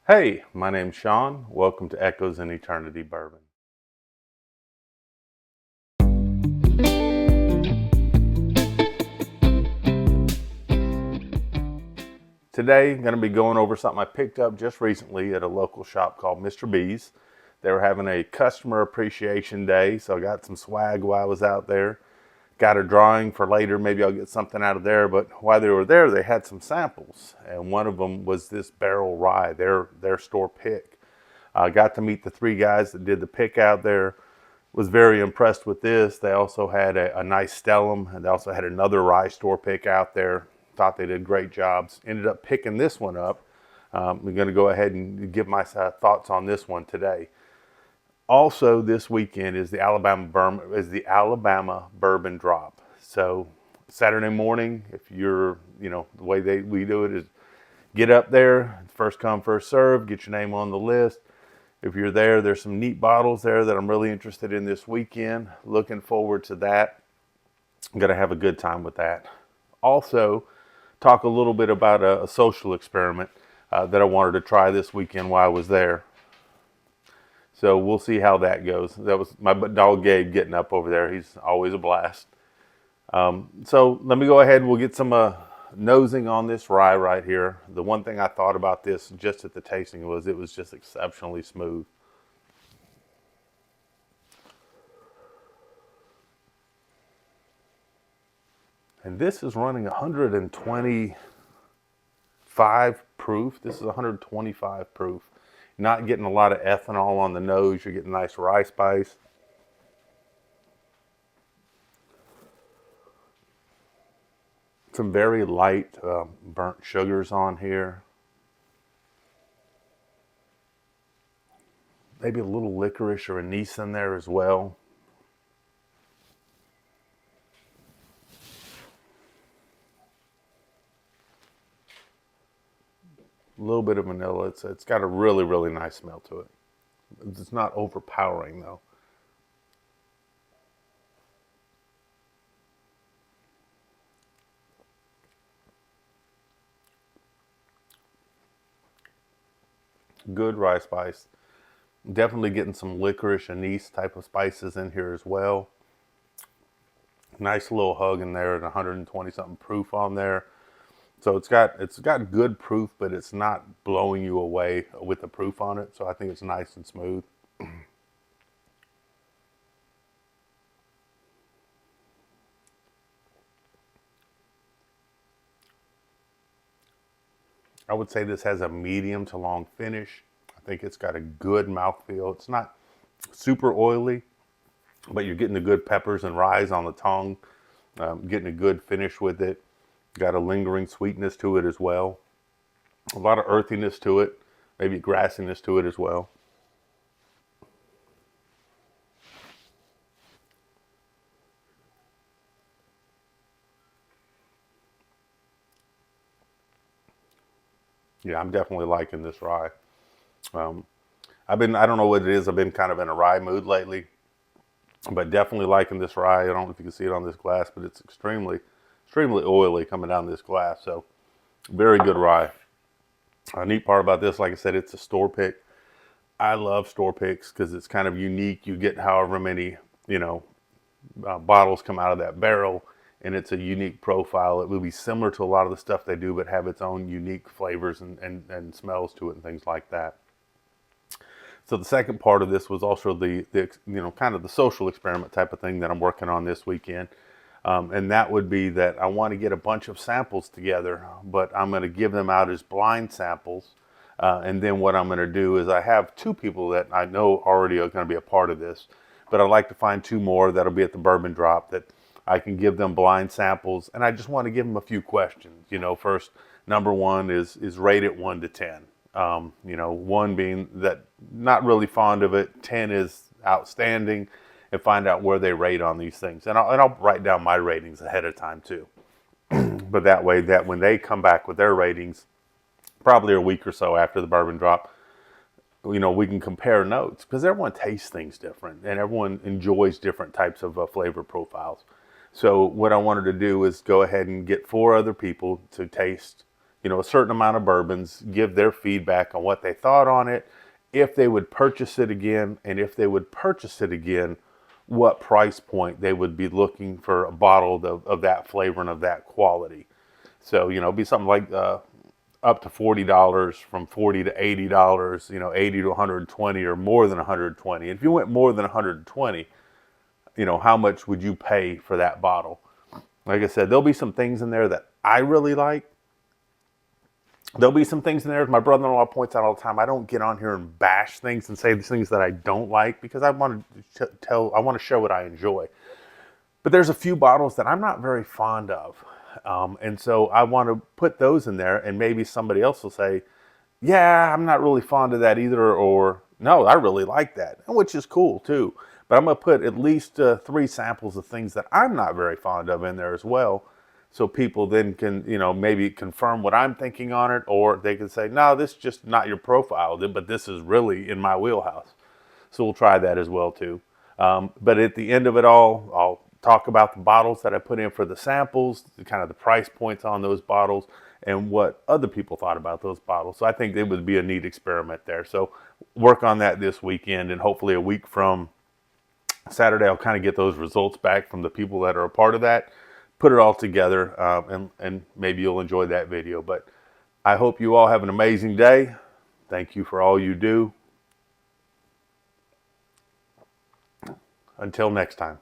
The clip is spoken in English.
Hey, my name's Sean. Welcome to Echoes in Eternity Bourbon. Today, I'm going to be going over something I picked up just recently at a local shop called Mr. B's. They were having a customer appreciation day, so I got some swag while I was out there. Got a drawing for later. Maybe I'll get something out of there. But while they were there, they had some samples, and one of them was this Barrell Rye, their store pick. I got to meet the three guys that did the pick out there. Was very impressed with this. They also had a nice Stellum, and they also had another rye store pick out there. Thought they did great jobs. Ended up picking this one up. I'm going to go ahead and give my thoughts on this one today. Also, this weekend is the Alabama Bourbon Drop. So Saturday morning, if you're, the way we do it is get up there, first come, first serve, get your name on the list. If you're there, there's some neat bottles there that I'm really interested in this weekend. Looking forward to that. I'm going to have a good time with that. Also, talk a little bit about a social experiment that I wanted to try this weekend while I was there. So we'll see how that goes. That was my dog Gabe getting up over there. He's always a blast. So let me go ahead and we'll get some nosing on this rye right here. The one thing I thought about this just at the tasting was it was just exceptionally smooth. And this is running 125 proof. This is 125 proof. Not getting a lot of ethanol on the nose. You're getting nice rye spice. Some very light burnt sugars on here. Maybe a little licorice or anise in there as well. A little bit of vanilla. It's got a really, really nice smell to it. It's not overpowering though. Good rye spice. Definitely getting some licorice, anise type of spices in here as well. Nice little hug in there at 120 something proof on there. So it's got good proof, but it's not blowing you away with the proof on it. So I think it's nice and smooth. I would say this has a medium to long finish. I think it's got a good mouthfeel. It's not super oily, but you're getting the good peppers and rye on the tongue, getting a good finish with it. Got a lingering sweetness to it as well. A lot of earthiness to it, maybe grassiness to it as well. Yeah, I'm definitely liking this rye. Um, I don't know what it is. I've been kind of in a rye mood lately, but definitely liking this rye. I don't know if you can see it on this glass, but it's extremely oily coming down this glass. So very good rye. A neat part about this, like I said, it's a store pick. I love store picks because it's kind of unique. You get however many, you know, bottles come out of that barrel, and it's a unique profile. It will be similar to a lot of the stuff they do, but have its own unique flavors and smells to it and things like that. So the second part of this was also the kind of the social experiment type of thing that I'm working on this weekend. And that would be that I want to get a bunch of samples together, but I'm going to give them out as blind samples. And then what I'm going to do is I have two people that I know already are going to be a part of this, but I'd like to find two more that'll be at the bourbon drop that I can give them blind samples. And I just want to give them a few questions. First, number one is rate it 1 to 10. 1 being that not really fond of it, 10 is outstanding, and find out where they rate on these things. And I'll write down my ratings ahead of time too. But that way, that when they come back with their ratings, probably a week or so after the bourbon drop, we can compare notes because everyone tastes things different and everyone enjoys different types of flavor profiles. So what I wanted to do is go ahead and get 4 other people to taste a certain amount of bourbons, give their feedback on what they thought on it, if they would purchase it again, and if they would purchase it again, what price point they would be looking for a bottle of that flavor and of that quality. So, it'd be something like up to $40, from $40 to $80, 80 to 120, or more than 120. If you went more than 120, how much would you pay for that bottle? Like I said, there'll be some things in there that I really like. There'll be some things in there, as my brother-in-law points out all the time, I don't get on here and bash things and say these things that I don't like, because I want to show what I enjoy. But there's a few bottles that I'm not very fond of. And so I want to put those in there, and maybe somebody else will say, yeah, I'm not really fond of that either, or no, I really like that, which is cool too. But I'm going to put at least 3 samples of things that I'm not very fond of in there as well. So people then can, maybe confirm what I'm thinking on it, or they can say, no, this is just not your profile, but this is really in my wheelhouse. So we'll try that as well too. But at the end of it all, I'll talk about the bottles that I put in for the samples, kind of the price points on those bottles, and what other people thought about those bottles. So I think it would be a neat experiment there. So work on that this weekend, and hopefully a week from Saturday, I'll kind of get those results back from the people that are a part of that, put it all together, and maybe you'll enjoy that video. But I hope you all have an amazing day. Thank you for all you do. Until next time.